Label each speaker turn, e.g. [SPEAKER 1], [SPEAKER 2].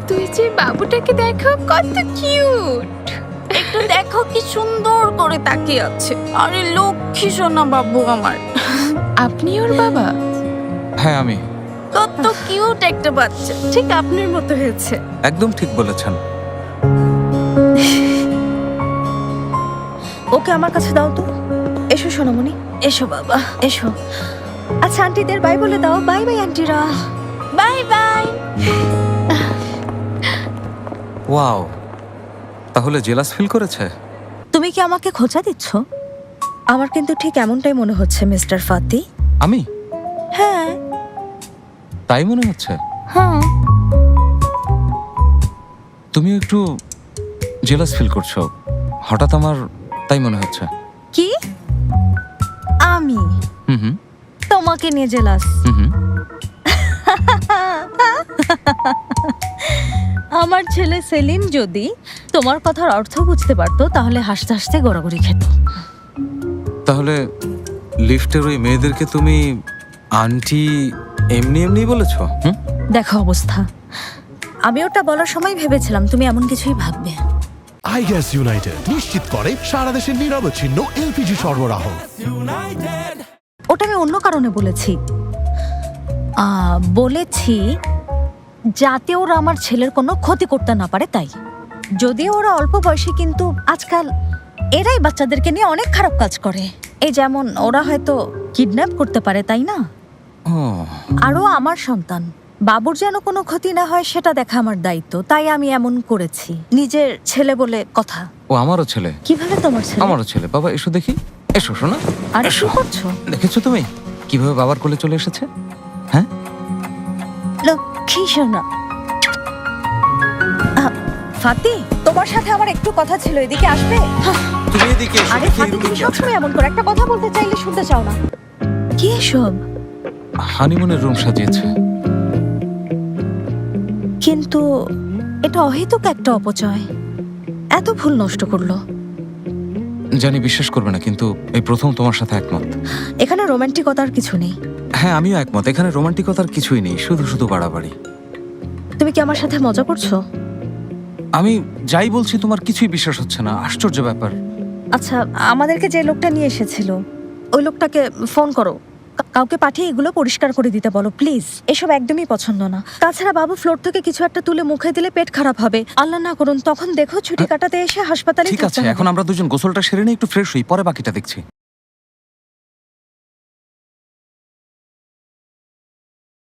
[SPEAKER 1] তুই যে বাবুটাকে দেখো কত কিউট।
[SPEAKER 2] একটু দেখো কি সুন্দর করে তাকিয়ে আছে। আরে লক্ষ্মী সোনা বাবু আমার।
[SPEAKER 1] আপনি ওর বাবা?
[SPEAKER 3] হ্যাঁ আমি।
[SPEAKER 2] কত কিউট একটা বাচ্চা, ঠিক আপনার মতো হয়েছে।
[SPEAKER 3] একদম ঠিক বলেছেন।
[SPEAKER 4] ওকে আমার কাছে দাও তো। এসো সোনামণি,
[SPEAKER 2] এসো বাবা এসো।
[SPEAKER 4] আচ্ছা আন্টিদের বাই বলে দাও। বাই বাই আন্টিরা।
[SPEAKER 2] Bye bye.
[SPEAKER 3] ওয়াও, তাহলে জেলাস ফিল করেছে?
[SPEAKER 4] তুমি কি আমাকে খোঁচা দিচ্ছ? আমার কিন্তু ঠিক এমনটাই মনে হচ্ছে মিস্টার ফাতি।
[SPEAKER 3] আমি?
[SPEAKER 4] হ্যাঁ
[SPEAKER 3] তাই মনে হচ্ছে?
[SPEAKER 4] হ্যাঁ।
[SPEAKER 3] তুমি একটু জেলাস ফিল করছো হঠাৎ, আমার তাই মনে হচ্ছে।
[SPEAKER 4] কি? আমি
[SPEAKER 3] হুম হুম
[SPEAKER 4] তোমাকে নিয়ে জেলাস?
[SPEAKER 3] হুম হুম।
[SPEAKER 4] আমার ছেলে সেলিম যদি তোমার কথার অর্থ বুঝতে পারতো তাহলে হাসতে হাসতে গড়াগড়ি খেত।
[SPEAKER 3] তাহলে লিফটের ওই মেয়েদেরকে তুমি আন্টি এমনি এমনি বলেছো? হুম।
[SPEAKER 4] দেখো অবস্থা, আমি ওটা বলার সময় ভেবেছিলাম তুমি এমন কিছুই ভাববে।
[SPEAKER 5] আইগ্যাস ইউনাইটেড নিশ্চিত করে সারা দেশে নিরবচ্ছিন্ন এলপিজি সরবরাহ।
[SPEAKER 4] ওটা আমি অন্য কারণে বলেছি। বলেছি যাতে ওরা আমার ছেলের কোনো ক্ষতি করতে না পারে তাই। যদিও ওরা অল্প বয়সী, কিন্তু আজকাল এরাই বাচ্চাদেরকে নিয়ে অনেক খারাপ কাজ করে। এই যেমন ওরা হয়তো কিডন্যাপ করতে পারে, তাই না?
[SPEAKER 3] ও
[SPEAKER 4] আরও আমার সন্তান বাবুর যেন কোনো ক্ষতি না হয় সেটা দেখা আমার দায়িত্ব, তাই আমি এমন করেছি। নিজের ছেলে বলে কথা।
[SPEAKER 3] ও আমারও ছেলে।
[SPEAKER 4] কিভাবে তোমার ছেলে?
[SPEAKER 3] আমারও ছেলে। বাবা এসো দেখি, এসো শোনা।
[SPEAKER 4] আর কি করছো?
[SPEAKER 3] দেখেছো তুমি কিভাবে বাবার কোলে চলে এসেছে? হ্যাঁ
[SPEAKER 4] লক্ষ্মী সোনা। ফাতি, তোমার সাথে আমার একটু কথা ছিল, এদিকে আসবে?
[SPEAKER 3] তুমি এদিকে এসো।
[SPEAKER 4] আরে ফাতি, তুমি সবসময় এমন করে একটা কথা বলতে চাইলে শুনতে চাও না। কি এসব?
[SPEAKER 3] হানিমুনের রুম সাজিয়েছে।
[SPEAKER 4] কিন্তু এটা অহেতুক একটা অপচয়। এত ফুল নষ্ট করলো।
[SPEAKER 3] জানি বিশ্বাস করবে না, কিন্তু এই প্রথম তোমার সাথে একমত।
[SPEAKER 4] এখানে রোমান্টিকতার কিছু নেই।
[SPEAKER 3] হ্যাঁ আমিও একমত, এখানে রোমান্টিকতার কিছুই নেই, শুধু শুধু বাড়াবাড়ি।
[SPEAKER 4] তুমি কি আমার সাথে মজা করছো?
[SPEAKER 3] আমি যাই বলছি তোমার কিছুই বিশ্বাস হচ্ছে না, আশ্চর্য ব্যাপার।
[SPEAKER 4] আচ্ছা, আমাদেরকে যে লোকটা নিয়ে এসেছিল ওই লোকটাকে ফোন করো, কাউকে পাঠিয়ে এগুলো পরিষ্কার করে দিতে বলো প্লিজ। এসব একদমই পছন্দ না। তাছাড়া বাবু ফ্লোর থেকে কিছু একটা তুলে মুখে দিলে পেট খারাপ হবে, আল্লাহ না করুন। তখন দেখো ছুটি কাটাতে এসে হাসপাতালে
[SPEAKER 3] ঠিক আছে, এখন আমরা দুজন গোসলটা সেরে নিয়ে একটু ফ্রেশ হই, পরে বাকিটা দেখছি।